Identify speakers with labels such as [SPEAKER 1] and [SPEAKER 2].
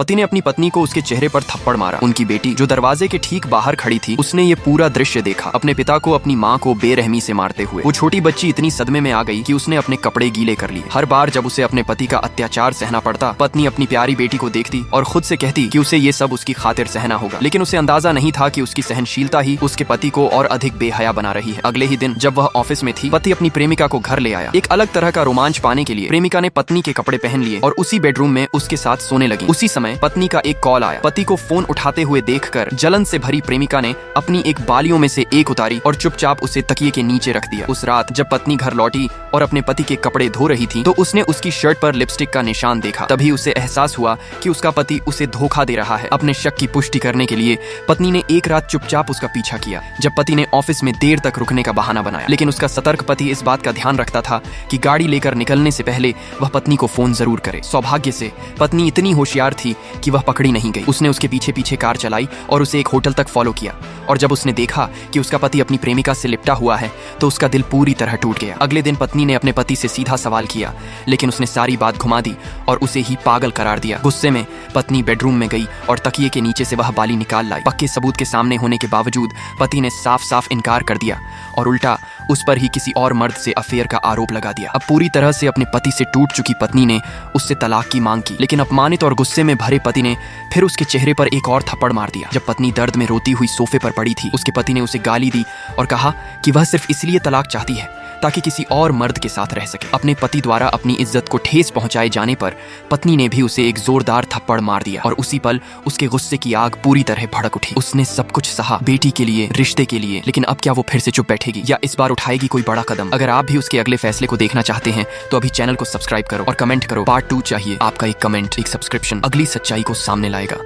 [SPEAKER 1] पति ने अपनी पत्नी को उसके चेहरे पर थप्पड़ मारा। उनकी बेटी जो दरवाजे के ठीक बाहर खड़ी थी, उसने ये पूरा दृश्य देखा, अपने पिता को अपनी माँ को बेरहमी से मारते हुए। वो छोटी बच्ची इतनी सदमे में आ गई कि उसने अपने कपड़े गीले कर लिए। हर बार जब उसे अपने पति का अत्याचार सहना पड़ता, पत्नी अपनी प्यारी बेटी को देखती और खुद से कहती कि उसे ये सब उसकी खातिर सहना होगा। लेकिन उसे अंदाजा नहीं था कि उसकी सहनशीलता ही उसके पति को और अधिक बेहया बना रही है। अगले ही दिन जब वह ऑफिस में थी, पति अपनी प्रेमिका को घर ले आया। एक अलग तरह का रोमांच पाने के लिए प्रेमिका ने पत्नी के कपड़े पहन लिए और उसी बेडरूम में उसके साथ सोने लगी। उसी समय पत्नी का एक कॉल आया। पति को फोन उठाते हुए देखकर जलन से भरी प्रेमिका ने अपनी एक बालियों में से एक उतारी और चुपचाप उसे तकिए के नीचे रख दिया। उस रात जब पत्नी घर लौटी और अपने पति के कपड़े धो रही थी, तो उसने उसकी शर्ट पर लिपस्टिक का निशान देखा। तभी उसे एहसास हुआ कि उसका पति उसे धोखा दे रहा है। अपने शक की पुष्टि करने के लिए पत्नी ने एक रात चुपचाप उसका पीछा किया। जब पति ने ऑफिस में देर तक रुकने का बहाना बनाया, लेकिन उसका सतर्क पति इस बात का ध्यान रखता था कि गाड़ी लेकर निकलने से पहले वह पत्नी को फोन जरूर करे। सौभाग्य से पत्नी इतनी होशियार थी कि वह पकड़ी नहीं गई। उसने उसके पीछे पीछे कार चलाई और उसे एक होटल तक फॉलो किया। और जब उसने देखा कि उसका पति अपनी प्रेमिका से लिपटा हुआ है, तो उसका दिल पूरी तरह टूट गया। अगले दिन पत्नी ने अपने पति से सीधा सवाल किया, लेकिन उसने सारी बात घुमा दी और उसे ही पागल करार दिया। गुस्से में पत्नी बेडरूम में गई और तकिए के नीचे से वह बाली निकाल लाई। पक्के सबूत के सामने होने के बावजूद पति ने साफ साफ इनकार कर दिया और उल्टा उस पर ही किसी और मर्द से अफेयर का आरोप लगा दिया। अब पूरी तरह से अपने पति से टूट चुकी पत्नी ने उससे तलाक की मांग की, लेकिन अपमानित और गुस्से में भरे पति ने फिर उसके चेहरे पर एक और थप्पड़ मार दिया। जब पत्नी दर्द में रोती हुई सोफे पर पड़ी थी, उसके पति ने उसे गाली दी और कहा कि वह सिर्फ इसलिए तलाक चाहती है ताकि किसी और मर्द के साथ रह सके। अपने पति द्वारा अपनी इज्जत को ठेस पहुंचाए जाने पर पत्नी ने भी उसे एक जोरदार थप्पड़ मार दिया और उसी पल उसके गुस्से की आग पूरी तरह भड़क उठी। उसने सब कुछ सहा, बेटी के लिए, रिश्ते के लिए, लेकिन अब क्या वो फिर से चुप बैठेगी या इस बार उठाएगी कोई बड़ा कदम? अगर आप भी उसके अगले फैसले को देखना चाहते हैं तो अभी चैनल को सब्सक्राइब करो और कमेंट करो। पार्ट 2 चाहिए। आपका एक कमेंट, एक सब्सक्रिप्शन अगली सच्चाई को सामने लाएगा।